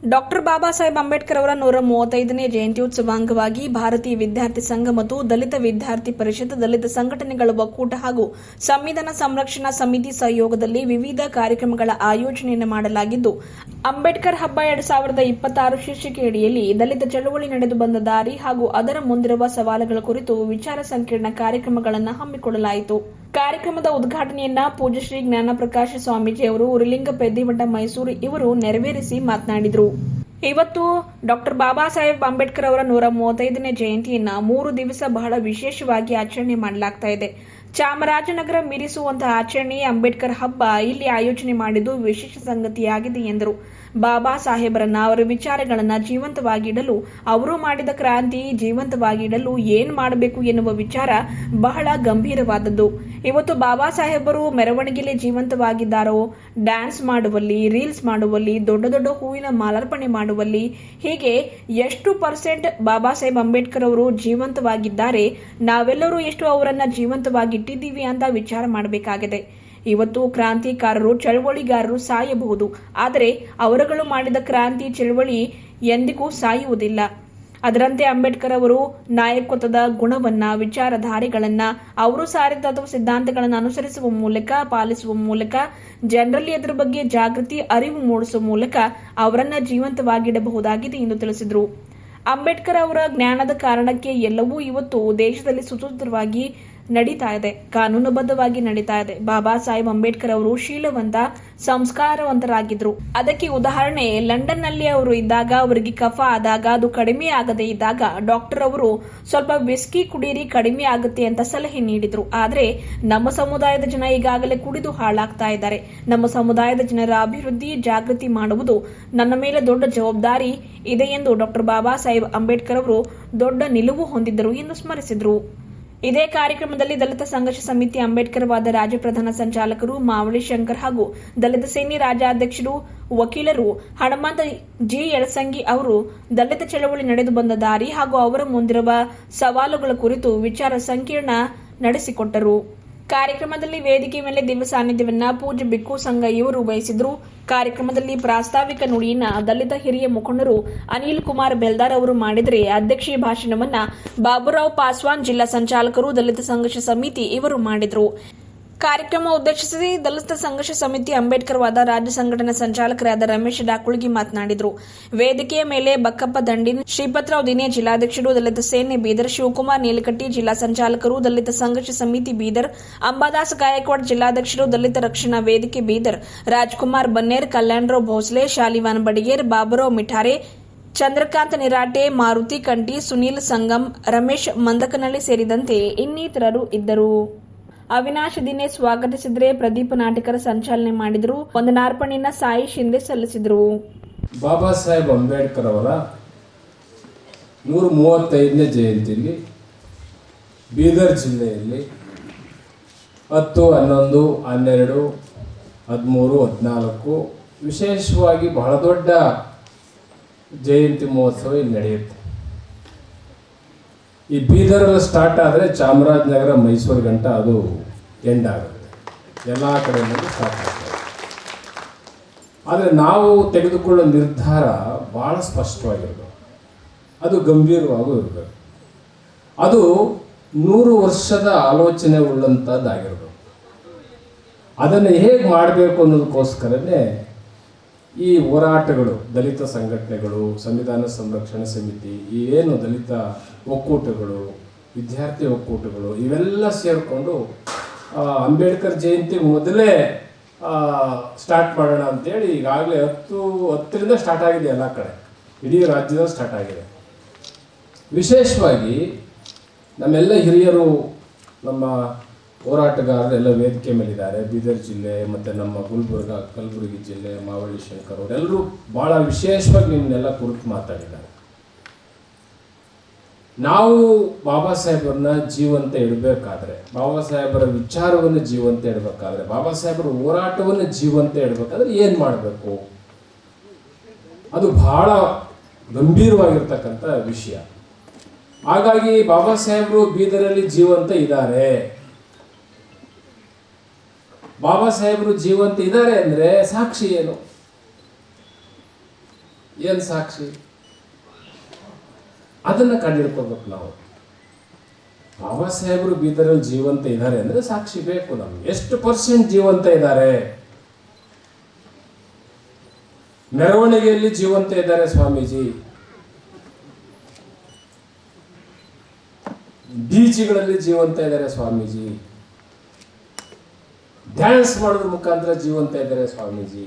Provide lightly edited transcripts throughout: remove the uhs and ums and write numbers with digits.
Doctor Baba Saheb Ambedkar ಅವರ 135ನೇ ಜಯಂತಿ ಉತ್ಸವ ಅಂಗವಾಗಿ ಭಾರತೀಯ ವಿದ್ಯಾರ್ಥಿ ಸಂಘ ಮತ್ತು ದಲಿತ ವಿದ್ಯಾರ್ಥಿ ಪರಿಷತ್, ದಲಿತ ಸಂಘಟನೆಗಳ ಒಕ್ಕೂಟ ಹಾಗೂ ಸಂವಿಧಾನ ಸಂರಕ್ಷಣಾ ಸಮಿತಿ ಸಹಯೋಗದಲ್ಲಿ ವಿವಿಧ ಕಾರ್ಯಕ್ರಮಗಳ ಆಯೋಜನೆಯನ್ನು ಮಾಡಲಾಗಿದ್ದು, ಅಂಬೇಡ್ಕರ್ ಹಬ್ಬ 2026 ಶೀರ್ಷಿಕೆಯಡಿಯಲ್ಲಿ ದಲಿತ ಚಳವಳಿ ನಡೆದು ಬಂದ ದಾರಿ ಹಾಗೂ ಅದರ ಮುಂದಿರುವ ಸವಾಲುಗಳ ಕುರಿತು ವಿಚಾರ ಸಂಕಿರಣ ಕಾರ್ಯಕ್ರಮಗಳನ್ನು ಹಮ್ಮಿಕೊಳ್ಳಲಾಯಿತು. ಕಾರ್ಯಕ್ರಮದ ಉದ್ಘಾಟನೆಯನ್ನ ಪೂಜ್ಯ ಶ್ರೀ ಜ್ಞಾನಪ್ರಕಾಶ ಸ್ವಾಮೀಜಿ ಅವರು ಉರಿಲಿಂಗ ಪೆದ್ದಿಮಠ ಮೈಸೂರು ಇವರು ನೆರವೇರಿಸಿ ಮಾತನಾಡಿದರು. ಇವತ್ತು ಡಾಕ್ಟರ್ ಬಾಬಾ ಸಾಹೇಬ್ ಅಂಬೇಡ್ಕರ್ ಅವರ 135ನೇ ಜಯಂತಿಯನ್ನ 3 ದಿವಸ ಬಹಳ ವಿಶೇಷವಾಗಿ ಆಚರಣೆ ಮಾಡಲಾಗ್ತಾ ಇದೆ. ಚಾಮರಾಜನಗರ ಮೀರಿಸುವಂತಹ ಆಚರಣೆ ಅಂಬೇಡ್ಕರ್ ಹಬ್ಬ ಇಲ್ಲಿ ಆಯೋಜನೆ ಮಾಡಿದ್ದು ವಿಶೇಷ ಸಂಗತಿಯಾಗಿದೆ ಎಂದರು. ಬಾಬಾ ಸಾಹೇಬರನ್ನ ಅವರ ವಿಚಾರಗಳನ್ನ ಜೀವಂತವಾಗಿಡಲು, ಅವರು ಮಾಡಿದ ಕ್ರಾಂತಿ ಜೀವಂತವಾಗಿಡಲು ಏನ್ ಮಾಡಬೇಕು ಎನ್ನುವ ವಿಚಾರ ಬಹಳ ಗಂಭೀರವಾದದ್ದು. ಇವತ್ತು ಬಾಬಾ ಸಾಹೇಬರು ಮೆರವಣಿಗೆಯಲ್ಲಿ ಜೀವಂತವಾಗಿದ್ದಾರೋ, ಡ್ಯಾನ್ಸ್ ಮಾಡುವಲ್ಲಿ, ರೀಲ್ಸ್ ಮಾಡುವಲ್ಲಿ, ದೊಡ್ಡ ದೊಡ್ಡ ಹೂವಿನ ಮಾಲಾರ್ಪಣೆ ಮಾಡುವಲ್ಲಿ, ಹೀಗೆ ಎಷ್ಟು % ಬಾಬಾ ಸಾಹೇಬ್ ಅಂಬೇಡ್ಕರ್ ಅವರು ಜೀವಂತವಾಗಿದ್ದಾರೆ, ನಾವೆಲ್ಲರೂ ಎಷ್ಟು ಅವರನ್ನ ಜೀವಂತವಾಗಿಟ್ಟಿದ್ದೀವಿ ಅಂತ ವಿಚಾರ ಮಾಡಬೇಕಾಗಿದೆ. ಇವತ್ತು ಕ್ರಾಂತಿಕಾರರು, ಚಳವಳಿಗಾರರು ಸಾಯಬಹುದು, ಆದರೆ ಅವರುಗಳು ಮಾಡಿದ ಕ್ರಾಂತಿ ಚಳವಳಿ ಎಂದಿಗೂ ಸಾಯುವುದಿಲ್ಲ. ಅದರಂತೆ ಅಂಬೇಡ್ಕರ್ ಅವರು ನಾಯಕತ್ವದ ಗುಣವನ್ನ, ವಿಚಾರಧಾರೆಗಳನ್ನ, ಅವರು ಸಾರಿದ ಸಿದ್ಧಾಂತಗಳನ್ನು ಅನುಸರಿಸುವ ಮೂಲಕ, ಪಾಲಿಸುವ ಮೂಲಕ, ಜನರಲ್ಲಿ ಅದರ ಬಗ್ಗೆ ಜಾಗೃತಿ, ಅರಿವು ಮೂಡಿಸುವ ಮೂಲಕ ಅವರನ್ನ ಜೀವಂತವಾಗಿಡಬಹುದಾಗಿದೆ ಎಂದು ತಿಳಿಸಿದರು. ಅಂಬೇಡ್ಕರ್ ಅವರ ಜ್ಞಾನದ ಕಾರಣಕ್ಕೆ ಎಲ್ಲವೂ ಇವತ್ತು ದೇಶದಲ್ಲಿ ಸುಸೂತ್ರವಾಗಿ ನಡೀತಾ ಇದೆ, ಕಾನೂನುಬದ್ಧವಾಗಿ ನಡೀತಾ ಇದೆ. ಬಾಬಾ ಸಾಹೇಬ್ ಅಂಬೇಡ್ಕರ್ ಅವರು ಶೀಲವಂತ, ಸಂಸ್ಕಾರವಂತರಾಗಿದ್ರು. ಅದಕ್ಕೆ ಉದಾಹರಣೆ, ಲಂಡನ್ ನಲ್ಲಿ ಅವರು ಇದ್ದಾಗ ಅವರಿಗೆ ಕಫ ಆದಾಗ, ಅದು ಕಡಿಮೆ ಆಗದೆ ಇದ್ದಾಗ ಡಾಕ್ಟರ್ ಅವರು ಸ್ವಲ್ಪ ವಿಸ್ಕಿ ಕುಡೀರಿ, ಕಡಿಮೆ ಆಗುತ್ತೆ ಅಂತ ಸಲಹೆ ನೀಡಿದ್ರು. ಆದ್ರೆ ನಮ್ಮ ಸಮುದಾಯದ ಜನ ಈಗಾಗಲೇ ಕುಡಿದು ಹಾಳಾಗ್ತಾ ಇದ್ದಾರೆ. ನಮ್ಮ ಸಮುದಾಯದ ಜನರ ಅಭಿವೃದ್ಧಿ, ಜಾಗೃತಿ ಮಾಡುವುದು ನನ್ನ ಮೇಲೆ ದೊಡ್ಡ ಜವಾಬ್ದಾರಿ ಇದೆ ಎಂದು ಡಾಕ್ಟರ್ ಬಾಬಾ ಸಾಹೇಬ್ ಅಂಬೇಡ್ಕರ್ ಅವರು ದೊಡ್ಡ ನಿಲುವು ಹೊಂದಿದ್ದರು ಎಂದು ಸ್ಮರಿಸಿದರು. ಇದೇ ಕಾರ್ಯಕ್ರಮದಲ್ಲಿ ದಲಿತ ಸಂಘರ್ಷ ಸಮಿತಿ ಅಂಬೇಡ್ಕರ್ ವಾದ ರಾಜ್ಯ ಪ್ರಧಾನ ಸಂಚಾಲಕರು ಮಾವಳಿ ಶಂಕರ್ ಹಾಗೂ ದಲಿತ ಸೇನೆ ರಾಜ್ಯಾಧ್ಯಕ್ಷರು, ವಕೀಲರು ಹನುಮಂತ ಜಿ ಯಳಸಂಗಿ ಅವರು ದಲಿತ ಚಳವಳಿ ನಡೆದು ಬಂದ ದಾರಿ ಹಾಗೂ ಅವರ ಮುಂದಿರುವ ಸವಾಲುಗಳ ಕುರಿತು ವಿಚಾರ ಸಂಕಿರಣ ನಡೆಸಿಕೊಟ್ಟರು. ಕಾರ್ಯಕ್ರಮದಲ್ಲಿ ವೇದಿಕೆ ಮೇಲೆ ದಿವ್ಯ ಸಾನ್ನಿಧ್ಯವನ್ನ ಪೂಜ್ಯ ಬಿಕ್ಕು ಸಂಘ ಇವರು ವಹಿಸಿದ್ರು. ಕಾರ್ಯಕ್ರಮದಲ್ಲಿ ಪ್ರಾಸ್ತಾವಿಕ ನುಡಿಯನ್ನ ದಲಿತ ಹಿರಿಯ ಮುಖಂಡರು ಅನಿಲ್ ಕುಮಾರ್ ಬೆಲ್ದಾರ್ ಅವರು ಮಾಡಿದರೆ, ಅಧ್ಯಕ್ಷೀಯ ಭಾಷಣವನ್ನ ಬಾಬುರಾವ್ ಪಾಸ್ವಾನ್ ಜಿಲ್ಲಾ ಸಂಚಾಲಕರು ದಲಿತ ಸಂಘರ್ಷ ಸಮಿತಿ ಇವರು ಮಾಡಿದರು. ಕಾರ್ಯಕ್ರಮ ಉದ್ದೇಶಿಸಿ ದಲಿತ ಸಂಘರ್ಷ ಸಮಿತಿ ಅಂಬೇಡ್ಕರ್ ವಾದ ರಾಜ್ಯ ಸಂಘಟನಾ ಸಂಚಾಲಕರಾದ ರಮೇಶ್ ಡಾಕುಳಗಿ ಮಾತನಾಡಿದರು. ವೇದಿಕೆಯ ಮೇಲೆ ಬಕ್ಕಪ್ಪ ದಂಡಿನ್, ಶ್ರೀಪತ್ರಾವ್ ದಿನೇ ಜಿಲ್ಲಾಧ್ಯಕ್ಷರು, ದಲಿತ ಸೇನೆ ಬೀದರ್, ಶಿವಕುಮಾರ್ ನೀಲಕಟ್ಟಿ ಜಿಲ್ಲಾ ಸಂಚಾಲಕರು, ದಲಿತ ಸಂಘರ್ಷ ಸಮಿತಿ ಬೀದರ್, ಅಂಬಾದಾಸ್ ಗಾಯಕ್ವಾಡ್ ಜಿಲ್ಲಾಧ್ಯಕ್ಷರು, ದಲಿತ ರಕ್ಷಣಾ ವೇದಿಕೆ ಬೀದರ್, ರಾಜ್ಕುಮಾರ್ ಬನ್ನೇರ್, ಕಲ್ಯಾಣರಾವ್ ಭೋಸ್ಲೆ, ಶಾಲಿವಾನ್ ಬಡಿಗೇರ್, ಬಾಬುರಾವ್ ಮಿಠಾರೆ, ಚಂದ್ರಕಾಂತ್ ನಿರಾಟೆ, ಮಾರುತಿ ಕಂಟಿ, ಸುನೀಲ್ ಸಂಗಮ್, ರಮೇಶ್ ಮಂದಕನಹಳ್ಳಿ ಸೇರಿದಂತೆ ಇನ್ನಿತರರು ಇದ್ದರು. ಅವಿನಾಶ್ ದಿನೇ ಸ್ವಾಗತಿಸಿದರೆ, ಪ್ರದೀಪ್ ನಾಟಕರ ಸಂಚಾಲನೆ ಮಾಡಿದರು. ವಂದನಾರ್ಪಣೆಯನ್ನ ಸಾಯಿ ಶಿಂದೆ ಸಲ್ಲಿಸಿದರು. ಬಾಬಾ ಸಾಹೇಬ್ ಅಂಬೇಡ್ಕರ್ ಅವರ 135ನೇ ಜಯಂತಿಯಲ್ಲಿ ಬೀದರ್ ಜಿಲ್ಲೆಯಲ್ಲಿ 10, 11, 12, 13, 14 ವಿಶೇಷವಾಗಿ ಬಹಳ ದೊಡ್ಡ ಜಯಂತಿ ಮಹೋತ್ಸವ ಇಲ್ಲಿ ನಡೆಯುತ್ತೆ. ಈ ಬೀದರಲ್ಲಿ ಸ್ಟಾರ್ಟ್ ಆದರೆ ಚಾಮರಾಜನಗರ, ಮೈಸೂರು ಗಂಟ ಅದು ಎಂಡ್ ಆಗುತ್ತೆ, ಎಲ್ಲ ಕಡೆಯಲ್ಲೂ ಸ್ಟಾರ್ಟ್ ಆಗ್ತದೆ. ಆದರೆ ನಾವು ತೆಗೆದುಕೊಳ್ಳೋ ನಿರ್ಧಾರ ಭಾಳ ಸ್ಪಷ್ಟವಾಗಿರಬೇಕು, ಅದು ಗಂಭೀರವಾಗೂ ಇರಬೇಕು, ಅದು 100 ವರ್ಷದ ಆಲೋಚನೆ ಉಳ್ಳಂಥದ್ದಾಗಿರಬೇಕು. ಅದನ್ನು ಹೇಗೆ ಮಾಡಬೇಕು ಅನ್ನೋದಕ್ಕೋಸ್ಕರನೇ ಈ ಹೋರಾಟಗಳು, ದಲಿತ ಸಂಘಟನೆಗಳು, ಸಂವಿಧಾನ ಸಂರಕ್ಷಣಾ ಸಮಿತಿ, ಏನು ದಲಿತ ಒಕ್ಕೂಟಗಳು, ವಿದ್ಯಾರ್ಥಿ ಒಕ್ಕೂಟಗಳು ಇವೆಲ್ಲ ಸೇರಿಕೊಂಡು ಅಂಬೇಡ್ಕರ್ ಜಯಂತಿ ಮೊದಲೇ ಸ್ಟಾರ್ಟ್ ಮಾಡೋಣ ಅಂತೇಳಿ ಈಗಾಗಲೇ 10ರಿಂದ ಸ್ಟಾರ್ಟ್ ಆಗಿದೆ, ಎಲ್ಲ ಕಡೆ ಇಡೀ ರಾಜ್ಯದಲ್ಲಿ ಸ್ಟಾರ್ಟ್ ಆಗಿದೆ. ವಿಶೇಷವಾಗಿ ನಮ್ಮೆಲ್ಲ ಹಿರಿಯರು, ನಮ್ಮ ಹೋರಾಟಗಾರರು ಎಲ್ಲ ವೇದಿಕೆ ಮೇಲಿದ್ದಾರೆ. ಬೀದರ್ ಜಿಲ್ಲೆ ಮತ್ತು ನಮ್ಮ ಗುಲ್ಬರ್ಗ, ಕಲಬುರಗಿ ಜಿಲ್ಲೆ, ಮಾವಳ್ಳಿ ಶಂಕರ್ ಅವರೆಲ್ಲರೂ ಭಾಳ ವಿಶೇಷವಾಗಿ ನಿಮ್ಮನ್ನೆಲ್ಲ ಕುರಿತು ಮಾತಾಡಿದ್ದಾರೆ. ನಾವು ಬಾಬಾ ಸಾಹೇಬರನ್ನ ಜೀವಂತ ಇಡಬೇಕಾದ್ರೆ, ಬಾಬಾ ಸಾಹೇಬರ ವಿಚಾರವನ್ನು ಜೀವಂತ ಇಡಬೇಕಾದ್ರೆ, ಬಾಬಾ ಸಾಹೇಬರ ಹೋರಾಟವನ್ನು ಜೀವಂತ ಇಡಬೇಕಾದ್ರೆ ಏನು ಮಾಡಬೇಕು, ಅದು ಬಹಳ ಗಂಭೀರವಾಗಿರ್ತಕ್ಕಂಥ ವಿಷಯ. ಹಾಗಾಗಿ ಬಾಬಾ ಸಾಹೇಬರು ಬೀದರಲ್ಲಿ ಜೀವಂತ ಇದ್ದಾರೆ. ಬಾಬಾ ಸಾಹೇಬರು ಜೀವಂತ ಇದ್ದಾರೆ ಅಂದರೆ ಸಾಕ್ಷಿ ಏನು? ಏನು ಸಾಕ್ಷಿ? ಅದನ್ನು ಕಂಡುಹಿಡ್ಕೋಬೇಕು ನಾವು. ಬಾಬಾ ಸಾಹೇಬರು ಬೀದರಲ್ಲಿ ಜೀವಂತ ಇದ್ದಾರೆ ಅಂದರೆ ಸಾಕ್ಷಿ ಬೇಕು ನಮ್ಗೆ. ಎಷ್ಟು % ಜೀವಂತ ಇದ್ದಾರೆ? ಮೆರವಣಿಗೆಯಲ್ಲಿ ಜೀವಂತ ಇದ್ದಾರೆ ಸ್ವಾಮೀಜಿ, ಬೀಚ್ಗಳಲ್ಲಿ ಜೀವಂತ ಇದ್ದಾರೆ ಸ್ವಾಮೀಜಿ, ಡ್ಯಾನ್ಸ್ ಮಾಡೋದ್ರ ಮುಖಾಂತರ ಜೀವಂತ ಇದ್ದಾರೆ ಸ್ವಾಮೀಜಿ,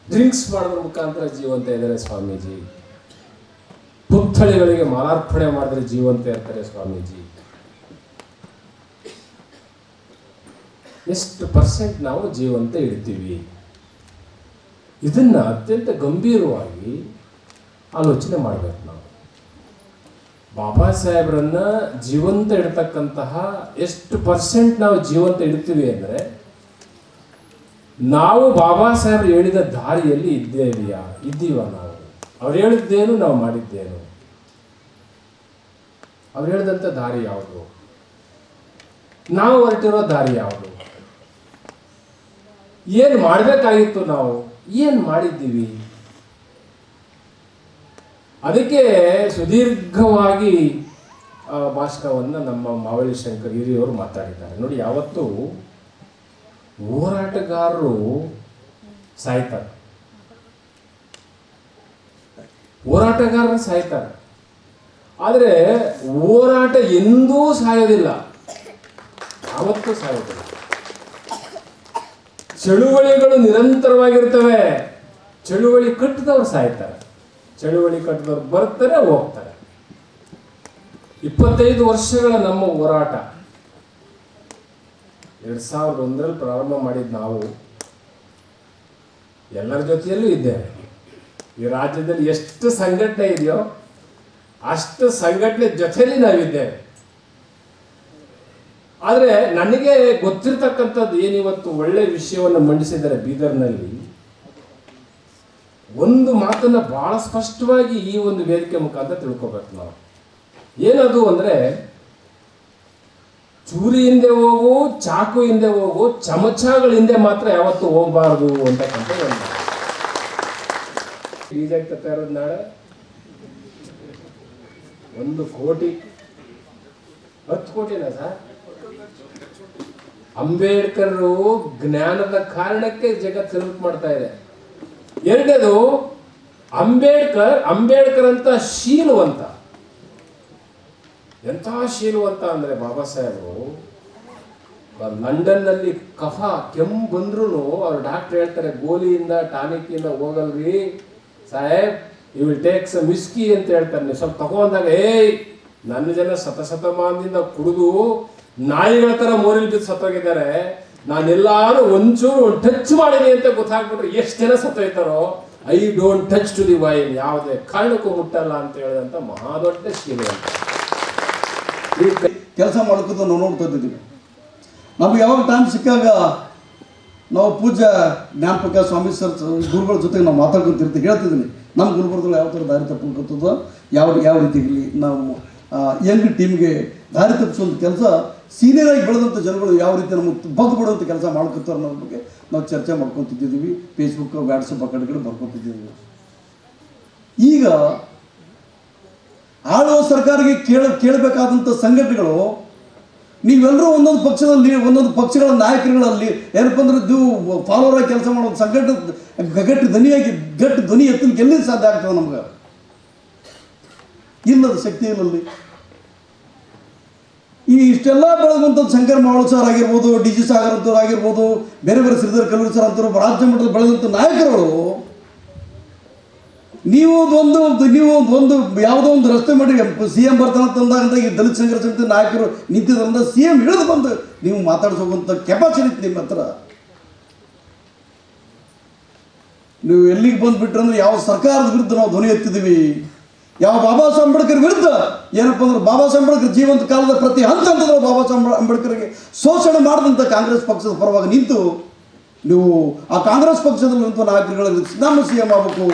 ಡ್ರಿಂಕ್ಸ್ ಮಾಡೋದ್ರ ಮುಖಾಂತರ ಜೀವಂತ ಇದ್ದಾರೆ ಸ್ವಾಮೀಜಿ, ಪುತ್ಥಳಿಗಳಿಗೆ ಮಾಲಾರ್ಪಣೆ ಮಾಡಿದ್ರೆ ಜೀವಂತ ಇರ್ತಾರೆ ಸ್ವಾಮೀಜಿ. ಎಷ್ಟು % ನಾವು ಜೀವಂತ ಇಡ್ತೀವಿ? ಇದನ್ನ ಅತ್ಯಂತ ಗಂಭೀರವಾಗಿ ಆಲೋಚನೆ ಮಾಡಬೇಕು ನಾವು. ಬಾಬಾ ಸಾಹೇಬ್ರನ್ನ ಜೀವಂತ ಇಡ್ತಕ್ಕಂತಹ ಎಷ್ಟು % ನಾವು ಜೀವಂತ ಇಡ್ತೀವಿ ಅಂದರೆ, ನಾವು ಬಾಬಾ ಸಾಹೇಬ್ರು ಹೇಳಿದ ದಾರಿಯಲ್ಲಿ ಇದ್ದೀವ ನಾವು? ಅವ್ರು ಹೇಳಿದ್ದೇನು, ನಾವು ಮಾಡಿದ್ದೇನು? ಅವ್ರು ಹೇಳಿದಂಥ ದಾರಿ ಯಾವುದು? ನಾವು ಹೊರಟಿರೋ ದಾರಿ ಯಾವುದು? ಏನು ಮಾಡಬೇಕಾಗಿತ್ತು ನಾವು? ಏನು ಮಾಡಿದ್ದೀವಿ? ಅದಕ್ಕೆ ಸುದೀರ್ಘವಾಗಿ ಭಾಷಣವನ್ನು ನಮ್ಮ ಮಾವಳ್ಳಿ ಶಂಕರ್ ಹಿರಿಯವರು ಮಾತಾಡಿದ್ದಾರೆ. ನೋಡಿ, ಯಾವತ್ತೂ ಹೋರಾಟಗಾರರು ಸಾಯ್ತಾರೆ, ಹೋರಾಟಗಾರರು ಸಾಯ್ತಾರೆ, ಆದರೆ ಹೋರಾಟ ಎಂದೂ ಸಾಯೋದಿಲ್ಲ, ಯಾವತ್ತೂ ಸಾಯೋದಿಲ್ಲ. ಚಳುವಳಿಗಳು ನಿರಂತರವಾಗಿರ್ತವೆ. ಚಳುವಳಿ ಕಟ್ಟಿದವ್ರು ಸಾಯ್ತಾರೆ, ಚಳುವಳಿ ಕಟ್ಟಿದವ್ರು ಬರ್ತಾರೆ, ಹೋಗ್ತಾರೆ. 25 ವರ್ಷಗಳ ನಮ್ಮ ಹೋರಾಟ 2001ರಲ್ಲಿ ಪ್ರಾರಂಭ ಮಾಡಿದ ನಾವು ಎಲ್ಲರ ಜೊತೆಯಲ್ಲೂ ಇದ್ದೇವೆ. ಈ ರಾಜ್ಯದಲ್ಲಿ ಎಷ್ಟು ಸಂಘಟನೆ ಇದೆಯೋ ಅಷ್ಟು ಸಂಘಟನೆ ಜೊತೆಯಲ್ಲಿ ನಾವಿದ್ದೇವೆ. ಆದರೆ ನನಗೆ ಗೊತ್ತಿರ್ತಕ್ಕಂಥದ್ದು ಏನಿವತ್ತು ಒಳ್ಳೆ ವಿಷಯವನ್ನು ಮಂಡಿಸಿದ್ದಾರೆ ಬೀದರ್ನಲ್ಲಿ, ಒಂದು ಮಾತನ್ನ ಬಹಳ ಸ್ಪಷ್ಟವಾಗಿ ಈ ಒಂದು ವೇದಿಕೆ ಮುಖಾಂತರ ತಿಳ್ಕೊಬೇಕು ನಾವು. ಏನದು ಅಂದ್ರೆ, ಚೂರಿ ಹಿಂದೆ ಹೋಗು, ಚಾಕು ಹಿಂದೆ ಹೋಗು, ಚಮಚಗಳ ಹಿಂದೆ ಮಾತ್ರ ಯಾವತ್ತು ಹೋಗಬಾರದು ಅಂತಕ್ಕಂಥ ಒಂದು ಬೀಜ ಇರೋದು. ನಾಳೆ 1 ಕೋಟಿ 10 ಕೋಟಿನ ಸರ್? ಅಂಬೇಡ್ಕರ್ ಜ್ಞಾನದ ಕಾರಣಕ್ಕೆ ಜಗತ್ತು ಹೆಲ್ಪ್ ಮಾಡ್ತಾ ಇದೆ. ಎರಡನೇದು, ಅಂಬೇಡ್ಕರ್ ಅಂತ ಶೀಲವಂತ. ಎಂಥ ಶೀಲವಂತ ಅಂದ್ರೆ ಬಾಬಾ ಸಾಹೇಬರು ಲಂಡನ್ನಲ್ಲಿ ಕೆಮ್ಮು ಬಂದ್ರು ಅವ್ರು ಡಾಕ್ಟರ್ ಹೇಳ್ತಾರೆ, ಗೋಲಿಯಿಂದ ಟಾನಿಕ್ಕಿಂದ ಹೋಗಲ್ರಿ ಸಾಹೇಬ್, you will take some whisky ಅಂತ ಹೇಳ್ತಾರೆ. ನೀವು ಸ್ವಲ್ಪ ತಗೊಂಡಾಗ, ನನ್ನ ಜನ ಶತಮಾನದಿಂದ ಕುಡಿದು ನಾಯಿಗಳ ತರ ಮೋರಿಲ್ ಬಿದ್ದು ಸತ್ತೋಗಿದ್ದಾರೆ, ನಾನೆಲ್ಲಾರು ಒಂಚೂರು ಟಚ್ ಮಾಡಿದೆ ಅಂತ ಗೊತ್ತಾಗ್ಬಿಟ್ರೆ ಎಷ್ಟು ಜನ ಸತ್ತೋಯ್ತಾರೋ, I don't touch to the wine, ಯಾವುದೇ ಕಾರಣಕ್ಕೂ ಮುಟ್ಟಲ್ಲ ಅಂತ ಹೇಳಿದಂತ ಮಹಾದೊಡ್ಡ ಶೀಲೆ ಅಂತ ಕೆಲಸ ಮಾಡ್ಕೋತ ನಾವು ನೋಡ್ತಾ ಇದ್ದೀವಿ. ನಮ್ಗೆ ಯಾವಾಗ ಟೈಮ್ ಸಿಕ್ಕಾಗ ನಾವು ಪೂಜ್ಯ ಜ್ಞಾನಪ್ರಕಾಶ್ ಸ್ವಾಮಿ ಸರ್ ಗುರುಗಳ ಜೊತೆಗೆ ನಾವು ಮಾತಾಡ್ಕೊಂತಿರ್ತೀವಿ. ಹೇಳ್ತಿದ್ದೀನಿ, ನಮ್ಮ ಗುರುಬರ್ಗಳು ಯಾವ ಥರ ದಾರಿ ತಪ್ಪಿಕೊಳ್ತದೋ, ಯಾವ ರೀತಿ ಇರಲಿ, ನಾವು ಯಂಗ್ ಟೀಮ್ಗೆ ದಾರಿ ತಪ್ಪಿಸುವಂಥ ಕೆಲಸ ಸೀನಿಯರ್ ಆಗಿ ಬೆಳೆದಂಥ ಜನಗಳು ಯಾವ ರೀತಿ ನಮಗೆ ಬಗ್ದು ಬಿಡುವಂಥ ಕೆಲಸ ಮಾಡ್ಕೊತಾರೆ ಅನ್ನೋದ್ರ ಬಗ್ಗೆ ನಾವು ಚರ್ಚೆ ಮಾಡ್ಕೊತಿದ್ದೀವಿ. ಫೇಸ್ಬುಕ್, ವಾಟ್ಸಪ್ ಆ ಕಡೆ ಬರ್ಕೊತಿದ್ದೀವಿ. ಈಗ ಆಳುವ ಸರ್ಕಾರಕ್ಕೆ ಕೇಳಬೇಕಾದಂಥ ಸಂಘಟನೆಗಳು, ನೀವೆಲ್ಲರೂ ಒಂದೊಂದು ಪಕ್ಷಗಳ ನಾಯಕರುಗಳಲ್ಲಿ ಏನಪ್ಪ ಅಂದ್ರೆ ಫಾಲೋವರ್ ಆಗಿ ಕೆಲಸ ಮಾಡೋ ಸಂಘಟನೆ ಗಟ್ಟಿ ಧ್ವನಿ ಎತ್ತಲಿಕ್ಕೆ ಎಲ್ಲಿ ಸಾಧ್ಯ ಆಗ್ತದೆ? ನಮ್ಗೆ ಇಲ್ಲದ ಶಕ್ತಿ ಇಲ್ಲಲ್ಲಿ. ಈ ಇಷ್ಟೆಲ್ಲ ಬೆಳೆದಂಥದ್ದು ಶಂಕರ್ ಮಾವಳ ಸರ್ ಆಗಿರ್ಬೋದು, DG ಸಾಗರ್ ಅಂತವ್ರು ಆಗಿರ್ಬೋದು, ಬೇರೆ ಶ್ರೀಧರ್ ಕಲ್ಲೂರಿ ಸರ್ ಅಂತವ್ರು, ರಾಜ್ಯ ಮಟ್ಟದಲ್ಲಿ ಬೆಳೆದಂಥ ನಾಯಕರುಗಳು, ನೀವು ಯಾವುದೋ ಒಂದು ರಸ್ತೆ ಮಾಡಿ CM ಬರ್ತಾನಂತಂದಾಗ ಈ ದಲಿತ ಸಂಘರ್ಷ ಸಮಿತಿ ನಾಯಕರು ನಿಂತಿದ್ರಿಂದ CM ಇಳಿದು ಬಂದು ನೀವು ಮಾತಾಡಿಸೋಂಥ ಕೆಪಾಸಿಟಿ ನಿಮ್ಮ ಹತ್ರ. ನೀವು ಎಲ್ಲಿಗೆ ಬಂದುಬಿಟ್ರಂದ್ರೆ ಯಾವ ಸರ್ಕಾರದ ವಿರುದ್ಧ ನಾವು ಧ್ವನಿ ಎತ್ತಿದ್ದೀವಿ, ಯಾವ ಬಾಬಾ ಸಾಹೇಬ್ ಅಂಬೇಡ್ಕರ್ ವಿರುದ್ಧ ಏನಪ್ಪ ಅಂದ್ರೆ ಬಾಬಾ ಸಾಹೇಬ್ ಅಂಬೇಡ್ಕರ್ ಜೀವಂತ ಕಾಲದ ಪ್ರತಿ ಹಂತಂತಂದ್ರೆ ಬಾಬಾ ಸಾಹೇಬ್ ಅಂಬೇಡ್ಕರ್ಗೆ ಶೋಷಣೆ ಮಾಡಿದಂಥ ಕಾಂಗ್ರೆಸ್ ಪಕ್ಷದ ಪರವಾಗಿ ನಿಂತು ನೀವು ಆ ಕಾಂಗ್ರೆಸ್ ಪಕ್ಷದಲ್ಲಿ ನಿಂತು ನಾಯಕರುಗಳಲ್ಲಿ ನಮ್ಮ CM ಆಗಬೇಕು,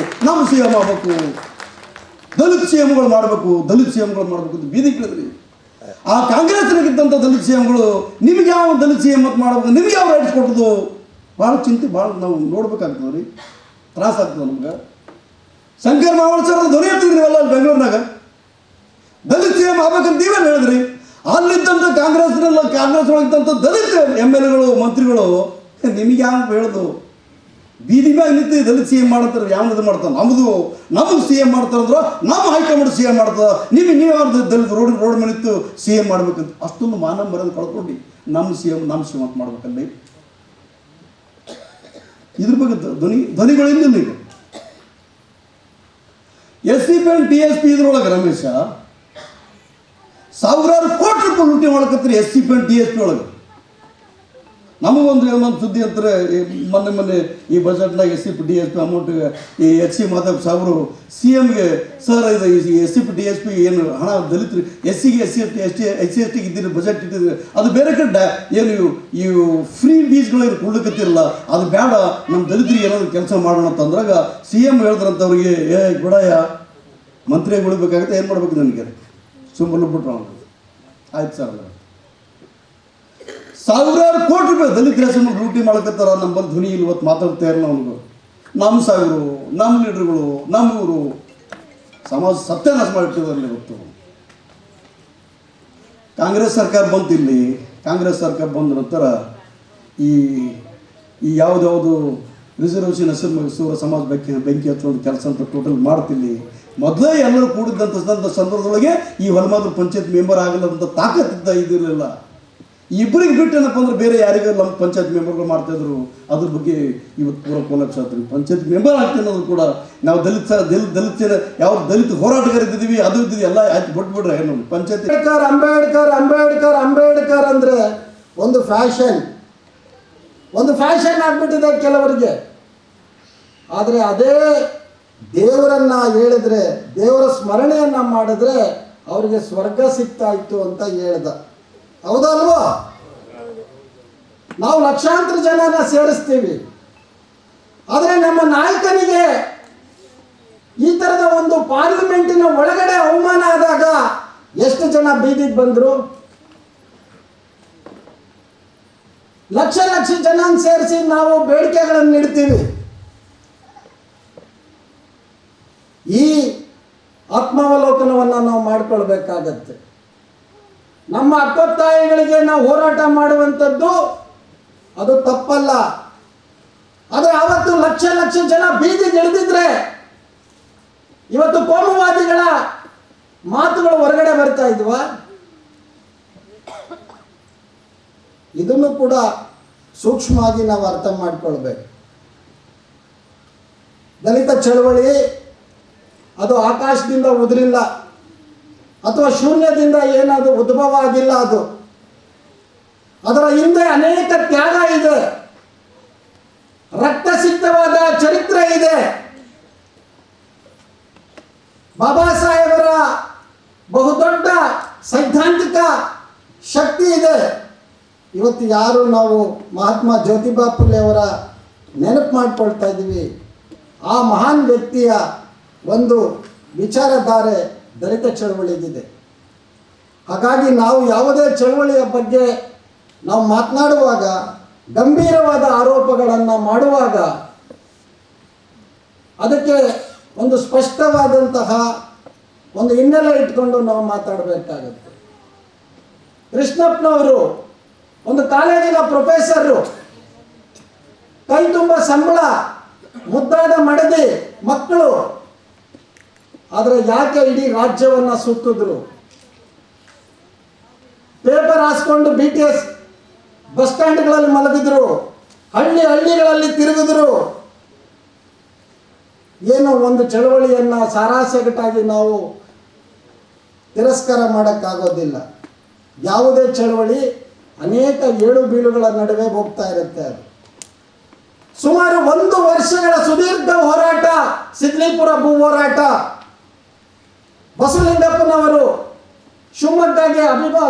ದಲಿತ CMಗಳು ಮಾಡಬೇಕು ಅಂತ ಬೀದಿ ಕೇಳಿದ್ರಿ. ಆ ಕಾಂಗ್ರೆಸ್ನಾಗಿದ್ದಂಥ ದಲಿತ CMಗಳು ನಿಮ್ಗೆ ಯಾವ ದಲಿತ CM ಅಂತ ಮಾಡಬೇಕು, ನಿಮ್ಗೆ ಯಾವ ರೈಟ್ಸ್ ಕೊಟ್ಟದು? ಭಾಳ ಚಿಂತೆ, ಭಾಳ ನಾವು ನೋಡ್ಬೇಕಾಗ್ತದೆ ರೀ, ತ್ರಾಸ ಆಗ್ತದೆ ನಮ್ಗೆ. ಶಂಕರ್ ಮಾವಳ ಸರ್ ಧ್ವನಿ ಎತ್ತಿದ್ರಿ ನೀವೆಲ್ಲ ಅಲ್ಲಿ ಬೆಂಗಳೂರಿನಾಗ. ದಲಿತ ಸಿ ಎಂ ಆಗ್ಬೇಕಂತ ನೀವೇನು ಹೇಳಿದ್ರಿ? ಅಲ್ಲಿದ್ದಂಥ ಕಾಂಗ್ರೆಸ್ ಒಳಗಿದ್ದಂಥ ದಲಿತ ಎಮ್ ಎಲ್ ಎಗಳು ಮಂತ್ರಿಗಳು ನಿಮಗೆ ಯಾವ ಹೇಳೋದು? ಬೀದಿ ಮ್ಯಾಗ ನಿಂತು ದಲಿತ ಸಿ ಎಂ ಮಾಡ್ತಾರೆ, ಯಾವ ಇದು ಮಾಡ್ತಾರೆ? ನಮಗೆ ಸಿ ಎಂ ಮಾಡ್ತಾರಂದ್ರೆ ನಮ್ಮ ಹೈಕಮಾಂಡ್ ಸಿ ಎಂ ಮಾಡ್ತದೆ, ನೀವು ಅವ್ರದ್ದು ದಲಿತ ರೋಡ್ ಮೇಲೆ ನಿಂತು ಸಿ ಎಂ ಮಾಡ್ಬೇಕಂತ ಅಷ್ಟೊಂದು ಮಾನ ಬರೋದು ಕಳ್ಕೊಂಡು ನಮ್ಮ ಸಿ ಎಂ ಅಂತ ಮಾಡ್ಬೇಕಲ್ಲಿ. ಇದ್ರ ಬಗ್ಗೆ ಧ್ವನಿಗಳು ಇಲ್ಲ ಈಗ. SCP and TSP ಇದ್ರೊಳಗೆ ರಮೇಶ ಸಾವಿರಾರು ಕೋಟಿ ರೂಪಾಯಿ ಲೂಟಿ ಮಾಡಕತ್ರಿ SCP and TSP ಒಳಗೆ. ನಮಗೊಂದು ಸುದ್ದಿ ಅಂತಾರೆ, ಮೊನ್ನೆ ಈ ಬಜೆಟ್ನಾಗ SCP TSP ಅಮೌಂಟ್ ಈ HC ಮಾತಾಡ್ ಸಾವರು CMಗೆ ಸರ್ ಇದು SCP TSP ಏನು ಹಣ ದಲಿತರು SCಗೆ SC STಗೆ ಇದ್ದಿರೋ ಬಜೆಟ್ ಇಟ್ಟಿದ್ರೆ ಅದು ಬೇರೆ ಕಡೆ ಏನು ಇವು ಫ್ರೀ ಬೀಸ್ಗಳು ಏನು ಕೊಡ್ಲಿಕ್ಕತ್ತಿರಲ್ಲ, ಅದು ಬೇಡ, ನಮ್ಮ ದಲಿತರಿಗೆ ಏನಾದ್ರು ಕೆಲಸ ಮಾಡೋಣ ಅಂತಂದ್ರಾಗ CM ಹೇಳಿದ್ರಂಥವ್ರಿಗೆ ಗುಡಾಯ ಮಂತ್ರಿಯಾಗಿ ಉಳಿಬೇಕಾಗುತ್ತೆ, ಏನು ಮಾಡ್ಬೇಕು ನನಗೆ ಸುಮ್ಮನೆ ಬಿಟ್ರು ಅವ್ರು. ಆಯ್ತು ಸರ್, ಸಾವಿರಾರು ಕೋಟಿ ರೂಪಾಯಿ ದಲಿತ ಹೆಸರು ಲೂಟಿ ಮಾಡಕತ್ತಾರ. ನಮ್ಮಲ್ಲಿ ಧ್ವನಿ ಇಲ್ಲಿ ಇವತ್ತು ಮಾತಾಡ್ತಾ ಇರಲ್ಲ ಅವ್ನಿಗೆ. ನಮ್ಮ ಸಾಗರು, ನಮ್ಮ ಲೀಡರ್ಗಳು, ನಮ್ಮ ಊರು ಸಮಾಜ ಸತ್ಯನಾಶ ಮಾಡಿಟ್ಟಿದಾರಲ್ಲ ಇವತ್ತು. ಕಾಂಗ್ರೆಸ್ ಸರ್ಕಾರ ಬಂತು ಇಲ್ಲಿ. ಕಾಂಗ್ರೆಸ್ ಸರ್ಕಾರ ಬಂದ ನಂತರ ಈ ಯಾವುದ್ಯಾವುದು ರಿಸರ್ವೇಷನ್ ಹೆಸರು ಸಮಾಜ ಬೆಂಕಿ ಹಚ್ಚೋದು ಕೆಲಸ ಅಂತ ಟೋಟಲ್ ಮಾಡ್ತಿಲ್ಲಿ. ಮೊದಲೇ ಎಲ್ಲರೂ ಕೂಡಿದ್ದಂಥ ಸಂದರ್ಭದೊಳಗೆ ಈ ಹೊಲಮಾದ್ರು ಪಂಚಾಯತ್ ಮೆಂಬರ್ ಆಗಲ್ಲಂತ ತಾಕತ್ತಿದ್ದ ಇದಿರಲಿಲ್ಲ. ಇಬ್ಬರಿಗೆ ಬಿಟ್ಟೇನಪ್ಪ ಅಂದ್ರೆ ಬೇರೆ ಯಾರಿಗೂ ನಮ್ಮ ಪಂಚಾಯತ್ ಮೆಂಬರ್ಗಳು ಮಾಡ್ತಾಯಿದ್ರು. ಅದ್ರ ಬಗ್ಗೆ ಇವತ್ತು ಪೂರ ಕೋಲಾಕ್ಷ ಆಗ್ತೀವಿ. ಪಂಚಾಯತ್ ಮೆಂಬರ್ ಆಗ್ತೀನಿ ಅನ್ನೋದು ಕೂಡ ನಾವು ದಲಿತ ಯಾವ ದಲಿತ ಹೋರಾಟಗಾರ ಇದ್ದೀವಿ ಅದು ಇದ್ದೀವಿ ಎಲ್ಲ ಆಯ್ತು ಬಿಟ್ಬಿಡ್ರೆ ಏನು ಪಂಚಾಯತ್. ಅಂಬೇಡ್ಕರ್ ಅಂದರೆ ಒಂದು ಫ್ಯಾಷನ್ ಆಗ್ಬಿಟ್ಟಿದೆ ಕೆಲವರಿಗೆ. ಆದರೆ ಅದೇ ದೇವರನ್ನ ಹೇಳಿದ್ರೆ, ದೇವರ ಸ್ಮರಣೆಯನ್ನ ಮಾಡಿದ್ರೆ ಅವರಿಗೆ ಸ್ವರ್ಗ ಸಿಗ್ತಾ ಇತ್ತು ಅಂತ ಹೇಳ್ದ. ಹೌದಲ್ವಾ? ನಾವು ಲಕ್ಷಾಂತರ ಜನನ ಸೇರಿಸ್ತೀವಿ, ಆದರೆ ನಮ್ಮ ನಾಯಕನಿಗೆ ಈ ತರದ ಒಂದು ಪಾರ್ಲಿಮೆಂಟಿನ ಒಳಗಡೆ ಅವಮಾನ ಆದಾಗ ಎಷ್ಟು ಜನ ಬೀದಿಗೆ ಬಂದ್ರು? ಲಕ್ಷ ಜನ ಸೇರಿಸಿ ನಾವು ಬೇಡಿಕೆಗಳನ್ನು ನೀಡ್ತೀವಿ. ಈ ಆತ್ಮಾವಲೋಕನವನ್ನು ನಾವು ಮಾಡಿಕೊಳ್ಬೇಕಾಗತ್ತೆ. ನಮ್ಮ ಅಪ್ಪತ್ತಾಯಿಗಳಿಗೆ ನಾವು ಹೋರಾಟ ಮಾಡುವಂಥದ್ದು ಅದು ತಪ್ಪಲ್ಲ. ಆದರೆ ಅವತ್ತು ಲಕ್ಷ ಜನ ಬೀದಿಗೆ ಇಳಿದಿದ್ರೆ ಇವತ್ತು ಕೋಮುವಾದಿಗಳ ಮಾತುಗಳು ಹೊರಗಡೆ ಬರ್ತಾ ಇದ್ವಾ? ಇದನ್ನು ಕೂಡ ಸೂಕ್ಷ್ಮವಾಗಿ ನಾವು ಅರ್ಥ ಮಾಡಿಕೊಳ್ಬೇಕು. ದಲಿತ ಚಳವಳಿ ಅದು ಆಕಾಶದಿಂದ ಉದುರಿಲ್ಲ ಅಥವಾ ಶೂನ್ಯದಿಂದ ಏನಾದರೂ ಉದ್ಭವ ಆಗಿಲ್ಲ. ಅದರ ಹಿಂದೆ ಅನೇಕ ತ್ಯಾಗ ಇದೆ, ರಕ್ತಸಿಕ್ತವಾದ ಚರಿತ್ರೆ ಇದೆ. ಬಾಬಾ ಸಾಹೇಬರ ಬಹುದೊಡ್ಡ ಸೈದ್ಧಾಂತಿಕ ಶಕ್ತಿ ಇದೆ. ಇವತ್ತು ಯಾರು ನಾವು ಮಹಾತ್ಮ ಜ್ಯೋತಿಬಾ ಫುಲೆ ಅವರ ನೆನಪು ಮಾಡಿಕೊಳ್ತಾ ಇದ್ದೀವಿ, ಆ ಮಹಾನ್ ವ್ಯಕ್ತಿಯ ಒಂದು ವಿಚಾರಧಾರೆ ದಲಿತ ಚಳವಳಿಗಿದೆ. ಹಾಗಾಗಿ ನಾವು ಯಾವುದೇ ಚಳವಳಿಯ ಬಗ್ಗೆ ನಾವು ಮಾತನಾಡುವಾಗ, ಗಂಭೀರವಾದ ಆರೋಪಗಳನ್ನು ಮಾಡುವಾಗ ಅದಕ್ಕೆ ಒಂದು ಸ್ಪಷ್ಟವಾದಂತಹ ಒಂದು ಹಿನ್ನೆಲೆ ಇಟ್ಕೊಂಡು ನಾವು ಮಾತಾಡಬೇಕಾಗುತ್ತೆ. ಕೃಷ್ಣಪ್ಪನವರು ಒಂದು ಕಾಲೇಜಿನ ಪ್ರೊಫೆಸರು, ಕೈ ತುಂಬ ಸಂಬಳ, ಮುದ್ದಾದ ಮಡದಿ ಮಕ್ಕಳು. ಆದರೆ ಯಾಕೆ ಇಡೀ ರಾಜ್ಯವನ್ನು ಸುತ್ತಿದ್ರು? ಪೇಪರ್ ಹಾಸ್ಕೊಂಡು BTS ಬಸ್ ಸ್ಟ್ಯಾಂಡ್ಗಳಲ್ಲಿ ಮಲಗಿದ್ರು, ಹಳ್ಳಿಗಳಲ್ಲಿ ತಿರುಗಿದ್ರು. ಏನೋ ಒಂದು ಚಳವಳಿಯನ್ನು ಸಾರಾಸಗಟಾಗಿ ನಾವು ತಿರಸ್ಕಾರ ಮಾಡೋಕ್ಕಾಗೋದಿಲ್ಲ. ಯಾವುದೇ ಚಳವಳಿ ಅನೇಕ ಏಳು ಬೀಳುಗಳ ನಡುವೆ ಹೋಗ್ತಾ ಇರುತ್ತೆ. ಅದು ಸುಮಾರು 1 ವರ್ಷಗಳ ಸುದೀರ್ಘ ಹೋರಾಟ, ಸಿದ್ಲಿಪುರ ಭೂ ಹೋರಾಟ. ಬಸವಲಿಂಗಪ್ಪನವರು ಶಿವಮೊಗ್ಗಗೆ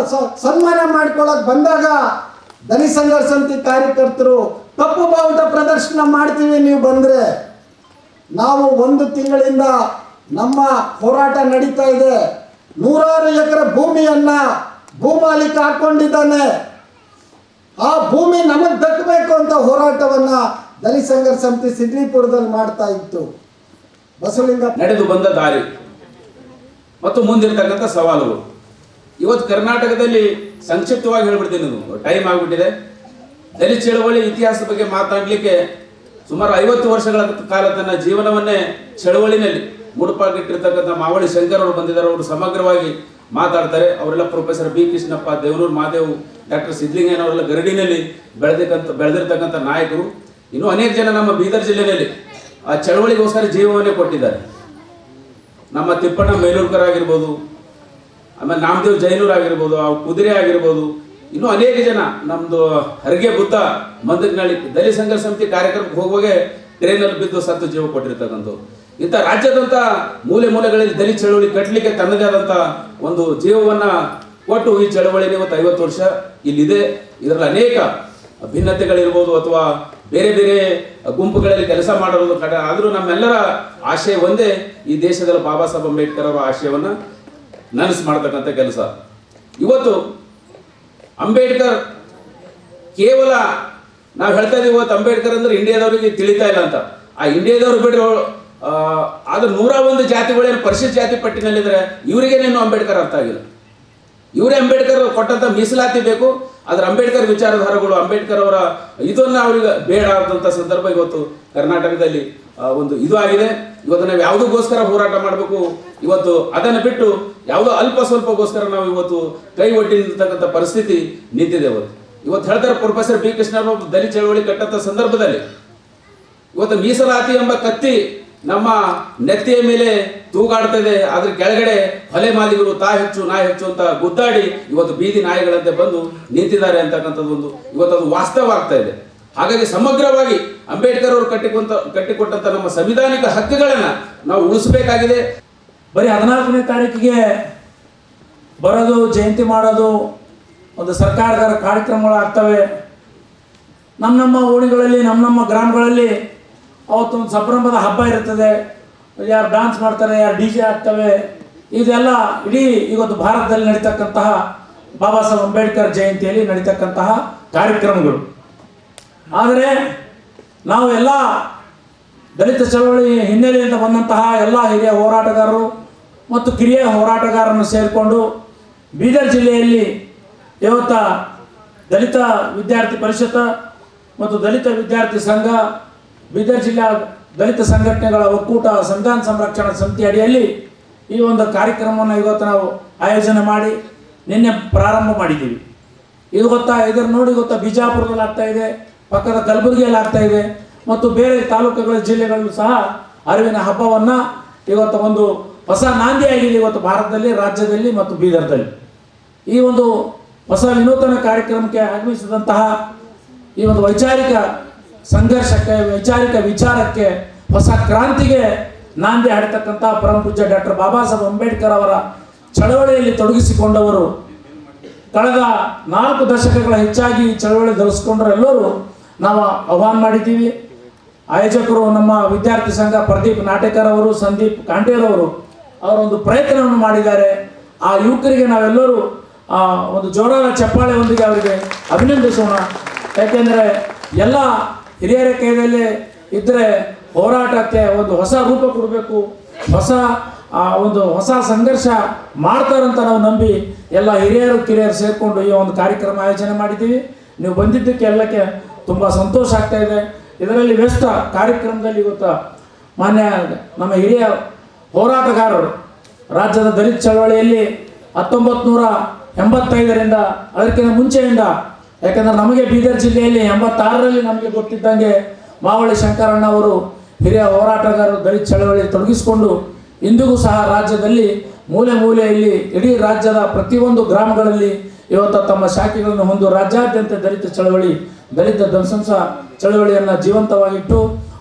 ಸನ್ಮಾನ ಮಾಡ್ಕೊಳ್ಳೋಕೆ ಬಂದಾಗ ದಲಿತ ಸಂಘರ್ಷ ಸಮಿತಿ ಕಾರ್ಯಕರ್ತರು ಕಪ್ಪು ಬಾವುಟ ಪ್ರದರ್ಶನ ಮಾಡ್ತೀವಿ ನೀವು ಬಂದರೆ. ನಾವು 1 ತಿಂಗಳಿಂದ ನಮ್ಮ ಹೋರಾಟ ನಡೀತಾ ಇದೆ. 100 ಎಕರೆ ಭೂಮಿಯನ್ನ ಭೂಮಾಲೀಕ ಹಾಕೊಂಡಿದ್ದಾನೆ, ಆ ಭೂಮಿ ನಮಗೆ ದಕ್ಕಬೇಕು ಅಂತ ಹೋರಾಟವನ್ನ ದಲಿತ ಸಂಘರ್ಷ ಸಮಿತಿ ಸಿದ್ಲಿಪುರದಲ್ಲಿ ಮಾಡ್ತಾ ಇತ್ತು. ಬಸವಲಿಂಗ ನಡೆದು ಬಂದ ದಾರಿ ಮತ್ತು ಮುಂದಿರ್ತಕ್ಕಂಥ ಸವಾಲುಗಳು. ಇವತ್ತು ಕರ್ನಾಟಕದಲ್ಲಿ ಸಂಕ್ಷಿಪ್ತವಾಗಿ ಹೇಳ್ಬಿಡ್ತೀನಿ, ಟೈಮ್ ಆಗಿಬಿಟ್ಟಿದೆ. ದಲಿತ ಚಳವಳಿ ಇತಿಹಾಸದ ಬಗ್ಗೆ ಮಾತನಾಡಲಿಕ್ಕೆ ಸುಮಾರು 50 ವರ್ಷಗಳ ಕಾಲ ತನ್ನ ಜೀವನವನ್ನೇ ಚಳವಳಿನಲ್ಲಿ ಮುಡುಪಾಗಿಟ್ಟಿರ್ತಕ್ಕಂಥ ಮಾವಳಿ ಶಂಕರ್ ಅವರು ಬಂದಿದ್ದಾರೆ. ಅವರು ಸಮಗ್ರವಾಗಿ ಮಾತಾಡ್ತಾರೆ. ಅವರೆಲ್ಲ professor B Krishnappa, Devanuru Madev, doctor ಸಿದ್ಲಿಂಗಯ್ಯನ ಅವರೆಲ್ಲ ಗರಡಿನಲ್ಲಿ ಬೆಳೆದಿರ್ತಕ್ಕಂಥ ನಾಯಕರು. ಇನ್ನೂ ಅನೇಕ ಜನ ನಮ್ಮ ಬೀದರ್ ಜಿಲ್ಲೆಯಲ್ಲಿ ಆ ಚಳವಳಿಗೋಸ್ಕರ ಜೀವವನ್ನೇ ಕೊಟ್ಟಿದ್ದಾರೆ. ನಮ್ಮ ತಿಪ್ಪಣ್ಣ ಮೇಲೂರ್ಕರ್ ಆಗಿರ್ಬೋದು, ಆಮೇಲೆ ನಾಮದೇವ್ ಜೈನೂರ್ ಆಗಿರ್ಬೋದು, ಕುದುರೆ ಆಗಿರ್ಬೋದು, ಇನ್ನೂ ಅನೇಕ ಜನ. ನಮ್ಮದು ಹರಿಗೆ ಬುದ್ಧ ಮಂದಗ್ನಳ್ಳಿ ದಲಿತ ಸಂಘರ್ಷ ಸಮಿತಿ ಕಾರ್ಯಕ್ರಮಕ್ಕೆ ಹೋಗುವಾಗೆ ಟ್ರೈನಲ್ಲಿ ಬಿದ್ದು ಸತ್ತು ಜೀವ ಕೊಟ್ಟಿರ್ತಕ್ಕಂಥವ್ರು. ಇಂಥ ರಾಜ್ಯದಂಥ ಮೂಲೆ ಮೂಲೆಗಳಲ್ಲಿ ದಲಿತ ಚಳವಳಿ ಕಟ್ಟಲಿಕ್ಕೆ ತನ್ನದೇ ಆದಂಥ ಒಂದು ಜೀವವನ್ನ ಕೊಟ್ಟು ಈ ಚಳವಳಿಗೆ ಇವತ್ತು 50 ವರ್ಷ ಇಲ್ಲಿದೆ. ಇದರಲ್ಲಿ ಅನೇಕ ಭಿನ್ನತೆಗಳಿರ್ಬೋದು ಅಥವಾ ಬೇರೆ ಬೇರೆ ಗುಂಪುಗಳಲ್ಲಿ ಕೆಲಸ ಮಾಡೋದು ಆದರೂ ನಮ್ಮೆಲ್ಲರ ಆಶಯ ಒಂದೇ, ಈ ದೇಶದಲ್ಲಿ ಬಾಬಾ ಸಾಹೇಬ್ ಅಂಬೇಡ್ಕರ್ ಅವರ ಆಶಯವನ್ನು ನನಸು ಮಾಡತಕ್ಕಂಥ ಕೆಲಸ. ಇವತ್ತು ಅಂಬೇಡ್ಕರ್ ಕೇವಲ ನಾವು ಹೇಳ್ತಾ ಇದೀವಿ, ಇವತ್ತು ಅಂಬೇಡ್ಕರ್ ಅಂದ್ರೆ ಇಂಡಿಯಾದವರಿಗೆ ತಿಳಿತಾ ಇಲ್ಲ ಅಂತ. ಆ ಇಂಡಿಯಾದವ್ರು ಬಿಟ್ಟರೆ ಆದ್ರೆ 101 ಜಾತಿಗಳೇನು ಪರಿಶಿಷ್ಟ ಜಾತಿ ಪಟ್ಟಿನಲ್ಲಿದ್ರೆ ಇವರಿಗೇನೇನು ಅಂಬೇಡ್ಕರ್ ಅರ್ಥ ಆಗಿಲ್ಲ. ಇವರೇ ಅಂಬೇಡ್ಕರ್ ಕೊಟ್ಟಂತ ಮೀಸಲಾತಿ ಬೇಕು, ಆದ್ರೆ ಅಂಬೇಡ್ಕರ್ ವಿಚಾರಧಾರೆಗಳು ಅಂಬೇಡ್ಕರ್ ಅವರ ಇದನ್ನ ಅವ್ರಿಗೆ ಬೇಡ ಆದಂಥ ಸಂದರ್ಭ ಇವತ್ತು ಕರ್ನಾಟಕದಲ್ಲಿ ಒಂದು ಇದು ಆಗಿದೆ. ಇವತ್ತು ನಾವು ಯಾವುದಕ್ಕೋಸ್ಕರ ಹೋರಾಟ ಮಾಡಬೇಕು, ಇವತ್ತು ಅದನ್ನು ಬಿಟ್ಟು ಯಾವುದೋ ಅಲ್ಪ ಸ್ವಲ್ಪಗೋಸ್ಕರ ನಾವು ಇವತ್ತು ಕೈ ಒಡ್ಡಿರ್ತಕ್ಕಂಥ ಪರಿಸ್ಥಿತಿ ನಿಂತಿದೆ. ಇವತ್ತು ಹೇಳ್ತಾರೆ ಪ್ರೊಫೆಸರ್ ಬಿ ಕೃಷ್ಣ ದಲಿತ ಚಳವಳಿ ಕಟ್ಟಂತ ಸಂದರ್ಭದಲ್ಲಿ ಇವತ್ತು ಮೀಸಲಾತಿ ಎಂಬ ಕತ್ತಿ ನಮ್ಮ ನೆತ್ತಿಯ ಮೇಲೆ ತೂಗಾಡ್ತಾ ಇದೆ. ಅದ್ರ ಕೆಳಗಡೆ ಹೊಲೆ ಮಾಲಿಗರು ತಾ ಹೆಚ್ಚು ನಾ ಹೆಚ್ಚು ಅಂತ ಗುದ್ದಾಡಿ ಇವತ್ತು ಬೀದಿ ನಾಯಿಗಳಂತೆ ಬಂದು ನಿಂತಿದ್ದಾರೆ ಅಂತಕ್ಕಂಥದ್ದು ಒಂದು ಇವತ್ತು ಅದು ವಾಸ್ತವ ಆಗ್ತಾ ಇದೆ. ಹಾಗಾಗಿ ಸಮಗ್ರವಾಗಿ ಅಂಬೇಡ್ಕರ್ ಅವರು ಕಟ್ಟಿಕೊಟ್ಟಂತ ನಮ್ಮ ಸಂವಿಧಾನಿಕ ಹಕ್ಕುಗಳನ್ನ ನಾವು ಉಳಿಸಬೇಕಾಗಿದೆ. ಬರೀ 14ನೇ ತಾರೀಕಿಗೆ ಬರೋದು, ಜಯಂತಿ ಮಾಡೋದು, ಒಂದು ಸರ್ಕಾರದ ಕಾರ್ಯಕ್ರಮಗಳಾಗ್ತವೆ. ನಮ್ಮ ಓಣಿಗಳಲ್ಲಿ ನಮ್ಮ ಗ್ರಾಮಗಳಲ್ಲಿ ಅವತ್ತೊಂದು ಸಂಭ್ರಮದ ಹಬ್ಬ ಇರ್ತದೆ. ಯಾರು ಡ್ಯಾನ್ಸ್ ಮಾಡ್ತಾರೆ, ಯಾರು DJ ಆಗ್ತವೆ. ಇದೆಲ್ಲ ಇಡೀ ಇವತ್ತು ಭಾರತದಲ್ಲಿ ನಡೀತಕ್ಕಂತಹ ಬಾಬಾ ಸಾಹೇಬ್ ಅಂಬೇಡ್ಕರ್ ಜಯಂತಿಯಲ್ಲಿ ನಡೀತಕ್ಕಂತಹ ಕಾರ್ಯಕ್ರಮಗಳು. ಆದರೆ ನಾವು ಎಲ್ಲ ದಲಿತ ಚಳವಳಿ ಹಿನ್ನೆಲೆಯಿಂದ ಬಂದಂತಹ ಎಲ್ಲ ಹಿರಿಯ ಹೋರಾಟಗಾರರು ಮತ್ತು ಕಿರಿಯ ಹೋರಾಟಗಾರರನ್ನು ಸೇರಿಕೊಂಡು ಬೀದರ್ ಜಿಲ್ಲೆಯಲ್ಲಿ ಇವತ್ತ ದಲಿತ ವಿದ್ಯಾರ್ಥಿ ಪರಿಷತ್ ಮತ್ತು ದಲಿತ ವಿದ್ಯಾರ್ಥಿ ಸಂಘ, ಬೀದರ್ ಜಿಲ್ಲಾ ದಲಿತ ಸಂಘಟನೆಗಳ ಒಕ್ಕೂಟ, ಸಂವಿಧಾನ ಸಂರಕ್ಷಣಾ ಸಮಿತಿ ಅಡಿಯಲ್ಲಿ ಈ ಒಂದು ಕಾರ್ಯಕ್ರಮವನ್ನು ಇವತ್ತು ನಾವು ಆಯೋಜನೆ ಮಾಡಿ ನಿನ್ನೆ ಪ್ರಾರಂಭ ಮಾಡಿದ್ದೀವಿ. ಇದು ಇದರ ನೋಡಿ ಬಿಜಾಪುರದಲ್ಲಿ ಆಗ್ತಾ ಇದೆ, ಪಕ್ಕದ ಕಲಬುರಗಿಯಲ್ಲಿ ಆಗ್ತಾ ಇದೆ ಮತ್ತು ಬೇರೆ ತಾಲೂಕುಗಳ ಜಿಲ್ಲೆಗಳಲ್ಲೂ ಸಹ ಅರಿವಿನ ಹಬ್ಬವನ್ನು ಇವತ್ತು ಒಂದು ಹೊಸ ನಾಂದಿಯಾಗಿದೆ ಇವತ್ತು ಭಾರತದಲ್ಲಿ, ರಾಜ್ಯದಲ್ಲಿ ಮತ್ತು ಬೀದರ್ದಲ್ಲಿ. ಈ ಒಂದು ಹೊಸ ವಿನೂತನ ಕಾರ್ಯಕ್ರಮಕ್ಕೆ ಆಗಮಿಸಿದಂತಹ ಈ ಒಂದು ವೈಚಾರಿಕ ಸಂಘರ್ಷಕ್ಕೆ, ವೈಚಾರಿಕ ವಿಚಾರಕ್ಕೆ, ಹೊಸ ಕ್ರಾಂತಿಗೆ ನಾಂದಿ ಹಾಡ್ತಕ್ಕಂಥ ಪರಮ ಪೂಜ್ಯ ಡಾಕ್ಟರ್ ಬಾಬಾ ಸಾಹೇಬ್ ಅಂಬೇಡ್ಕರ್ ಅವರ ಚಳವಳಿಯಲ್ಲಿ ತೊಡಗಿಸಿಕೊಂಡವರು ಕಳೆದ 4 ದಶಕಗಳ ಹೆಚ್ಚಾಗಿ ಚಳವಳಿ ಧರಿಸಿಕೊಂಡರೆಲ್ಲರೂ ನಾವು ಆಹ್ವಾನ ಮಾಡಿದ್ದೀವಿ. ಆಯೋಜಕರು ನಮ್ಮ ವಿದ್ಯಾರ್ಥಿ ಸಂಘ ಪ್ರದೀಪ್ ನಾಟೇಕರ್ ಅವರು, ಸಂದೀಪ್ ಕಾಂಟೇರವರು ಅವರೊಂದು ಪ್ರಯತ್ನವನ್ನು ಮಾಡಿದ್ದಾರೆ. ಆ ಯುವಕರಿಗೆ ನಾವೆಲ್ಲರೂ ಒಂದು ಜೋರಾದ ಚಪ್ಪಾಳೆಯೊಂದಿಗೆ ಅವರಿಗೆ ಅಭಿನಂದಿಸೋಣ. ಯಾಕೆಂದರೆ ಎಲ್ಲ ಹಿರಿಯರ ಕೈಯಲ್ಲಿ ಇದ್ದರೆ ಹೋರಾಟಕ್ಕೆ ಒಂದು ಹೊಸ ರೂಪ ಕೊಡಬೇಕು, ಒಂದು ಹೊಸ ಸಂಘರ್ಷ ಮಾಡ್ತಾರಂತ ನಾವು ನಂಬಿ ಎಲ್ಲ ಹಿರಿಯರು ಕಿರಿಯರು ಸೇರಿಕೊಂಡು ಈ ಒಂದು ಕಾರ್ಯಕ್ರಮ ಆಯೋಜನೆ ಮಾಡಿದ್ದೀವಿ. ನೀವು ಬಂದಿದ್ದಕ್ಕೆ ಎಲ್ಲಕ್ಕೆ ತುಂಬ ಸಂತೋಷ ಆಗ್ತಾ ಇದೆ. ಇದರಲ್ಲಿ ವ್ಯಸ್ತ ಕಾರ್ಯಕ್ರಮದಲ್ಲಿ ಇವತ್ತು ಮಾನ್ಯ ನಮ್ಮ ಹಿರಿಯ ಹೋರಾಟಗಾರರು ರಾಜ್ಯದ ದಲಿತ ಚಳವಳಿಯಲ್ಲಿ 1985ರಿಂದ ಅದಕ್ಕಿಂತ ಮುಂಚೆಯಿಂದ, ಯಾಕಂದರೆ ನಮಗೆ ಬೀದರ್ ಜಿಲ್ಲೆಯಲ್ಲಿ 86ರಲ್ಲಿ ನಮಗೆ ಗೊತ್ತಿದ್ದಂಗೆ ಮಾವಳಿ ಶಂಕರಣ್ಣ ಅವರು ಹಿರಿಯ ಹೋರಾಟಗಾರರು ದಲಿತ ಚಳವಳಿ ತೊಡಗಿಸಿಕೊಂಡು ಇಂದಿಗೂ ಸಹ ರಾಜ್ಯದಲ್ಲಿ ಮೂಲೆ ಮೂಲೆಯಲ್ಲಿ ಇಡೀ ರಾಜ್ಯದ ಪ್ರತಿಯೊಂದು ಗ್ರಾಮಗಳಲ್ಲಿ ಇವತ್ತು ತಮ್ಮ ಶಾಖೆಗಳನ್ನು ಹೊಂದು ರಾಜ್ಯಾದ್ಯಂತ ದಲಿತ ಚಳವಳಿ, ದಲಿತ ಧ್ವಂಸ ಚಳವಳಿಯನ್ನು ಜೀವಂತವಾಗಿಟ್ಟು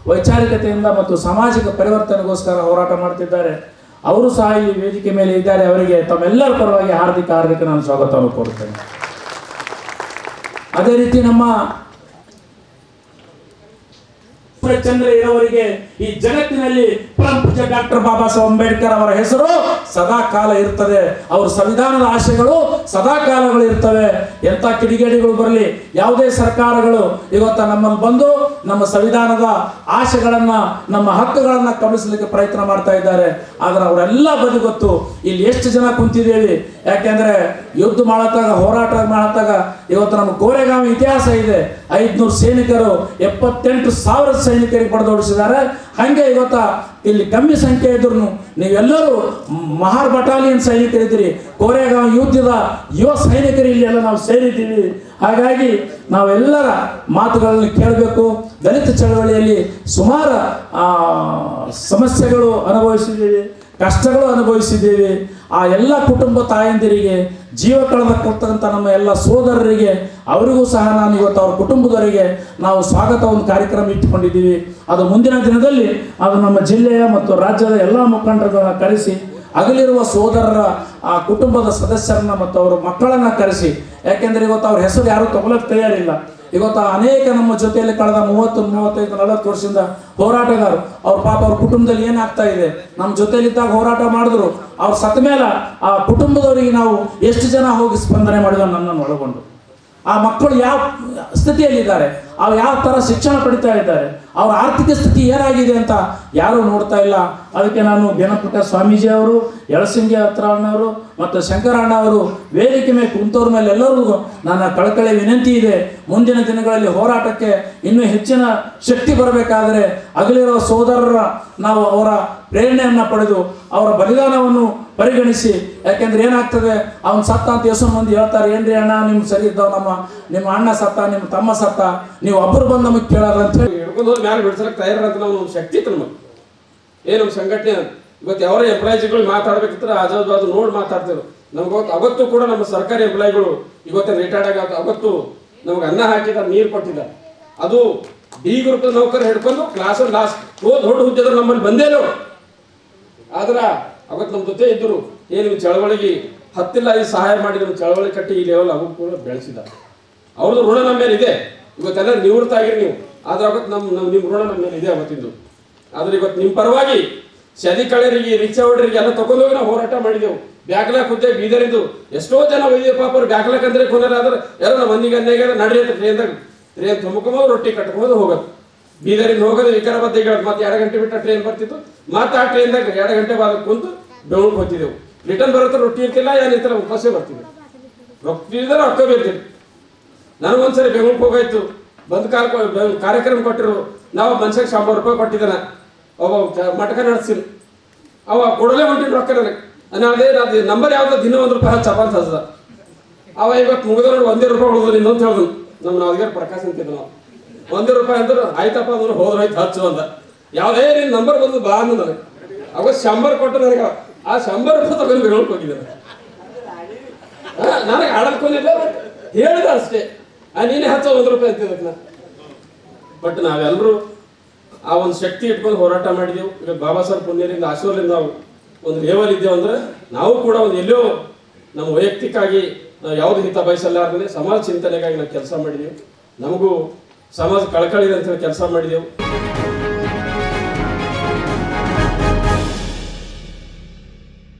ವೈಚಾರಿಕತೆಯಿಂದ ಮತ್ತು ಸಾಮಾಜಿಕ ಪರಿವರ್ತನೆಗೋಸ್ಕರ ಹೋರಾಟ ಮಾಡ್ತಿದ್ದಾರೆ. ಅವರು ಸಹ ಈ ವೇದಿಕೆ ಮೇಲೆ ಇದ್ದಾರೆ. ಅವರಿಗೆ ತಮ್ಮೆಲ್ಲರ ಪರವಾಗಿ ಹಾರ್ದಿಕ ನಾನು ಸ್ವಾಗತವನ್ನು ಕೋರುತ್ತೇನೆ. ಅದೇ ರೀತಿ ನಮ್ಮ ಚಂದ್ರಯ್ಯನವರಿಗೆ ಈ ಜಗತ್ತಿನಲ್ಲಿ ಪರಮ ಪೂಜ್ಯ ಡಾಕ್ಟರ್ ಬಾಬಾ ಸಾಹೇಬ್ ಅಂಬೇಡ್ಕರ್ ಅವರ ಹೆಸರು ಸದಾ ಕಾಲ ಇರ್ತದೆ. ಅವರ ಸಂವಿಧಾನದ ಆಶಯಗಳು ಸದಾ ಕಾಲಗಳು ಇರ್ತವೆ. ಎಂಥ ಕಿಡಿಗೇಡಿಗಳು ಬರಲಿ, ಯಾವುದೇ ಸರ್ಕಾರಗಳು ಇವತ್ತು ನಮ್ಮನ್ನು ಬಂದು ನಮ್ಮ ಸಂವಿಧಾನದ ಆಶೆಗಳನ್ನ, ನಮ್ಮ ಹಕ್ಕುಗಳನ್ನ ಕಬಳಿಸಲಿಕ್ಕೆ ಪ್ರಯತ್ನ ಮಾಡ್ತಾ ಇದ್ದಾರೆ. ಆದ್ರೆ ಅವರೆಲ್ಲ ಬದಿಗೊತ್ತು ಇಲ್ಲಿ ಎಷ್ಟು ಜನ ಕುಂತಿದ್ದೇವೆ. ಯಾಕೆಂದ್ರೆ ಯುದ್ಧ ಮಾಡತ್ತಾಗ, ಹೋರಾಟ ಮಾಡತ್ತಾಗ ಇವತ್ತು ನಮ್ಮ ಕೋರೆಗಾಂವ್ ಇತಿಹಾಸ ಇದೆ. 500 ಸೈನಿಕರು 78,000 ಸೈನಿಕರಿಗೆ ಪಡೆದೋಡಿಸಿದ್ದಾರೆ. ಹಂಗೆ ಇವತ್ತ ಇಲ್ಲಿ ಕಮ್ಮಿ ಸಂಖ್ಯೆ ಇದ್ರು ನೀವೆಲ್ಲರೂ ಮಹಾರ್ ಬಟಾಲಿಯನ್ ಸೈನಿಕರಿದ್ದೀರಿ. ಕೋರೆಗಾಂವ್ ಯುದ್ಧದ ಯುವ ಸೈನಿಕರು ಇಲ್ಲಿ ಎಲ್ಲ ನಾವು ಸೇರಿದ್ದೀವಿ. ಹಾಗಾಗಿ ನಾವೆಲ್ಲರ ಮಾತುಗಳನ್ನು ಕೇಳಬೇಕು. ದಲಿತ ಚಳವಳಿಯಲ್ಲಿ ಸುಮಾರು ಸಮಸ್ಯೆಗಳು ಅನುಭವಿಸಿದ್ದೀವಿ, ಕಷ್ಟಗಳು ಅನುಭವಿಸಿದ್ದೀವಿ. ಆ ಎಲ್ಲ ಕುಟುಂಬ ತಾಯಂದಿರಿಗೆ, ಜೀವ ಕಳೆದಕ್ಕಂಥ ನಮ್ಮ ಎಲ್ಲ ಸೋದರರಿಗೆ, ಅವರಿಗೂ ಸಹ ನಾನು ಇವತ್ತು ಅವ್ರ ಕುಟುಂಬದವರಿಗೆ ನಾವು ಸ್ವಾಗತ ಒಂದು ಕಾರ್ಯಕ್ರಮ ಇಟ್ಟುಕೊಂಡಿದ್ದೀವಿ. ಅದು ಮುಂದಿನ ದಿನದಲ್ಲಿ ಅದು ನಮ್ಮ ಜಿಲ್ಲೆಯ ಮತ್ತು ರಾಜ್ಯದ ಎಲ್ಲ ಮುಖಂಡರನ್ನ ಕರೆಸಿ, ಅಗಲಿರುವ ಸೋದರರ ಆ ಕುಟುಂಬದ ಸದಸ್ಯರನ್ನ ಮತ್ತು ಅವರ ಮಕ್ಕಳನ್ನ ಕರೆಸಿ, ಯಾಕೆಂದ್ರೆ ಇವತ್ತು ಅವ್ರ ಹೆಸರು ಯಾರು ತಗೊಳಕ್ ತಯಾರಿಲ್ಲ. ಇವತ್ತು ಅನೇಕ ನಮ್ಮ ಜೊತೆಯಲ್ಲಿ ಕಳೆದ 30, 35, 40 ವರ್ಷದಿಂದ ಹೋರಾಟಗಾರರು ಅವ್ರ ಪಾಪ ಅವ್ರ ಕುಟುಂಬದಲ್ಲಿ ಏನಾಗ್ತಾ ಇದೆ, ನಮ್ಮ ಜೊತೆಯಲ್ಲಿದ್ದಾಗ ಹೋರಾಟ ಮಾಡಿದ್ರು. ಅವ್ರು ಸತ್ತ ಮೇಲೆ ಆ ಕುಟುಂಬದವರಿಗೆ ನಾವು ಎಷ್ಟು ಜನ ಹೋಗಿ ಸ್ಪಂದನೆ ಮಾಡಿದ ನನ್ನನ್ನು ಒಳಗೊಂಡು, ಆ ಮಕ್ಕಳು ಯಾವ ಸ್ಥಿತಿಯಲ್ಲಿದ್ದಾರೆ, ಅವ್ರು ಯಾವ ಥರ ಶಿಕ್ಷಣ ಪಡಿತಾ ಇದ್ದಾರೆ, ಅವ್ರ ಆರ್ಥಿಕ ಸ್ಥಿತಿ ಏನಾಗಿದೆ ಅಂತ ಯಾರೂ ನೋಡ್ತಾ ಇಲ್ಲ. ಅದಕ್ಕೆ ನಾನು ಬೇನಪುಟ್ಟ ಸ್ವಾಮೀಜಿ ಅವರು, ಯಳಸಿಂಗಿ ಹತ್ರ ಅಣ್ಣವರು ಮತ್ತು ಶಂಕರಣ್ಣ ಅವರು ವೇದಿಕೆ ಮೇಲೆ ಕುಂತವ್ರ ಮೇಲೆ ಎಲ್ಲರಿಗೂ ನನ್ನ ಕಳಕಳಿ ವಿನಂತಿ ಇದೆ. ಮುಂದಿನ ದಿನಗಳಲ್ಲಿ ಹೋರಾಟಕ್ಕೆ ಇನ್ನೂ ಹೆಚ್ಚಿನ ಶಕ್ತಿ ಬರಬೇಕಾದರೆ ಅಗಲಿರುವ ಸೋದರರ ನಾವು ಅವರ ಪ್ರೇರಣೆಯನ್ನು ಪಡೆದು ಅವರ ಬಲಿದಾನವನ್ನು ಪರಿಗಣಿಸಿ, ಯಾಕೆಂದ್ರೆ ಏನಾಗ್ತದೆ, ಅವ್ನು ಸತ್ತ ಅಂತ ಎಷ್ಟೋ ಮಂದಿ ಹೇಳ್ತಾರೆ, ಏನ್ರಿ ಅಣ್ಣ ನಿಮ್ಗೆ ಸರಿ ಇದ್ದಾವ, ನಿಮ್ಮ ಅಣ್ಣ ಸತ್ತ, ನಿಮ್ಮ ತಮ್ಮ ಸತ್ತ, ನೀವು ಒಬ್ಬರು ಬಂದು ನಮಗೆ ಕೇಳಾರ ಅಂತ ಹೇಳಿ ಹಿಡ್ಕೊಂಡು ಹೋಗಿ ಮ್ಯಾಲೆ ಬಿಡ್ಸಕ್ಕೆ ತಯಾರಂತ ನಾವು ಒಂದು ಶಕ್ತಿ ಇತ್ತು ನಮಗೆ. ಏನು ನಮ್ಮ ಸಂಘಟನೆ ಇವತ್ತು ಅವರೇ ಎಂಪ್ಲಾಯೀಸ್ಗಳು ಮಾತಾಡ್ಬೇಕಿದ್ರೆ ಆಜು ನೋಡಿ ಮಾತಾಡ್ತಿದ್ರು. ನಮ್ಗೆ ಅವತ್ತು ಕೂಡ ನಮ್ಮ ಸರ್ಕಾರಿ ಎಂಪ್ಲಾಯಿಗಳು ಇವತ್ತು ರಿಟೈರ್ಡ್ ಆಗ ಅವತ್ತು ನಮ್ಗೆ ಅನ್ನ ಹಾಕಿದ್ದಾರೆ, ನೀರು ಕೊಟ್ಟಿದ್ದಾರೆ. ಅದು ಡಿ ಗ್ರೂಪ್ ನೌಕರು ಹಿಡ್ಕೊಂಡು ಕ್ಲಾಸ್ ಲಾಸ್ಟ್ ದೊಡ್ಡ ಹುದ್ದೆದ್ರು ನಮ್ಮಲ್ಲಿ ಬಂದೇನೋ. ಆದ್ರೆ ಅವತ್ತು ನಮ್ಮ ಜೊತೆ ಇದ್ದರು. ಏನು ಚಳವಳಿಗೆ ಹತ್ತಿಲ್ಲ, ಈ ಸಹಾಯ ಮಾಡಿ ನಮ್ಮ ಚಳವಳಿ ಕಟ್ಟಿ ಈ ಲೆವೆಲ್ ಅವು ಕೂಡ ಬೆಳೆಸಿದ್ದಾರೆ. ಅವ್ರದ್ದು ಋಣ ನಮ್ಮ ಮೇಲೆ ಇದೆ. ಇವತ್ತೆಲ್ಲ ನಿವೃತ್ತ ಆಗಿರಿ ನೀವು, ಆದ್ರೆ ಅವತ್ತು ನಿಮ್ಮ ಋಣ ನಮ್ಮ ಮೇಲೆ ಇದೆ ಅವತ್ತಿಂದು. ಆದ್ರೆ ಇವತ್ತು ನಿಮ್ಮ ಪರವಾಗಿ ಶದಿಕಳರಿಗೆ, ರಿಚೌಡರಿಗೆ ಎಲ್ಲ ತಗೊಂಡೋಗಿ ನಾವು ಹೋರಾಟ ಮಾಡಿದೆವು. ಬ್ಯಾಕ್ಲಾಕ್ ಹುದ್ದೆ ಬೀದರಿದ್ದು ಎಷ್ಟೋ ಜನ ಒಯ್ದೆ ಪಾಪ ಅವ್ರು ಬ್ಯಾಕ್ಲಾಕ್ ಅಂದ್ರೆ ಕೊನೆಯಾದ್ರೆ ಯಾರೋ ನಮ್ಮ ಮಂದಿಗೆ ಅನ್ಯಾಗ ನಡ್ರಿ ಅಂತ ಟ್ರೈನ್ ತುಂಬ್ಕೊಂಬೋದು, ರೊಟ್ಟಿ ಕಟ್ಕೊಂಡು ಹೋಗೋದು. ಬೀದರಿಂದ ಹೋಗೋದು ವಿಕಾರಾಬಾದ್ ಹೇಳೋದು, ಮತ್ತೆ 2 ಗಂಟೆ ಬಿಟ್ಟ ಟ್ರೈನ್ ಬರ್ತಿತ್ತು. ಮತ್ತೆ ಆ ಟ್ರೈನ್ದಾಗ 2 ಗಂಟೆ ಬಾದ ಕುಂತು ಬೆಂಗಳೂರಿಗೆ ಹೋಗ್ತಿದ್ದೆವು. ರಿಟರ್ನ್ ಬರುತ್ತೆ ರೊಟ್ಟಿ ಇರ್ತಿಲ್ಲ, ಏನಿರ್ತಿಲ್ಲ, ಉಪವಾಸೇ ಬರ್ತಿದ್ದೆ. ರೊಕ್ಕಿದ್ರೆ ರೊಕ್ಕ ಬೇರ್ತಿತ್ತು. ನನಗೊಂದ್ಸರಿ ಬೆಂಗಳೂರಿಗೆ ಹೋಗಾಯ್ತು, ಬಂದ್ ಕಾರ್ಯಕ್ರಮ ಕೊಟ್ಟಿರು. ನಾವು ಮನುಷ್ಯಕ್ಕೆ 100 ರೂಪಾಯಿ ಕೊಟ್ಟಿದ್ದಾನೆ. ಅವ ಮಟಕ ನಡೆಸಿರು, ಅವ ಕೊಡಲೇ ಹೊಂಟಿನ ರೊಕ್ಕ ನನಗೆ. ಅದೇ ನಂಬರ್ ಯಾವ್ದು ದಿನ 1 ರೂಪಾಯಿ ಹಚ್ಚಪ್ಪ ಅಂತ ಹಚ್ಚದ. ಅವ ಇವತ್ತು ಮುಗಿದ ನೋಡಿ 1 ರೂಪಾಯಿ ಉಳಿದ್ರು ಇನ್ನೊಂದು ಹೇಳ್ದು. ನಮ್ಮ ನಾವಿಗಾರ ಪ್ರಕಾಶ್ ಅಂತಿದ್ದ ನಾವು 1 ರೂಪಾಯಿ ಅಂದ್ರೆ ಆಯ್ತಪ್ಪ ಅಂದ್ರೆ ಹೋದ್ರಾಯ್ತು ಹಚ್ಚು ಅಂತ. ಯಾವುದೇ ನೀನು ನಂಬರ್ ಬಂದು ಬಾ ಅಂದ ನನಗೆ. ಅವಾಗ 100 ಕೊಟ್ಟು ನನಗೆ ಆ 100 ರೂಪಾಯಿ ತಗೊಂಡು ಬೆಂಗಳೂರಿಗೆ ಹೋಗಿದ್ದಾನೆ. ನನಗೆ ಆಡಲ್ಕೊಂಡಿದ್ದೆ, ಹೇಳಿದ ಅಷ್ಟೇ, ನೀನೇ ಹಚ್ಚೋ 1 ರೂಪಾಯಿ ಅಂತಿದ್ದಕ್ಕೆ ನಾನು. ಬಟ್ ನಾವೆಲ್ಲರೂ ಆ ಒಂದು ಶಕ್ತಿ ಇಟ್ಕೊಂಡು ಹೋರಾಟ ಮಾಡಿದೆವು. ಈಗ ಬಾಬಾ ಸಾಹೇಬ್ ಪುಣ್ಯರಿಂದ ಆಶೀರ್ವಾದದಿಂದ ನಾವು ಒಂದು ಲೆವೆಲ್ ಇದ್ದೇವೆ ಅಂದ್ರೆ ನಾವು ಕೂಡ ಒಂದು ಎಲ್ಲೋ ನಮ್ಮ ವೈಯಕ್ತಿಕವಾಗಿ ನಾವು ಯಾವುದು ಹಿತ ಬಯಸಲಾರದೆ ಸಮಾಜ ಚಿಂತನೆಗಾಗಿ ನಾವು ಕೆಲಸ ಮಾಡಿದೆವು. ನಮಗೂ ಸಮಾಜ ಕಳಕಳಿದೆ ಅಂತ ಹೇಳಿ ಕೆಲಸ ಮಾಡಿದೆವು.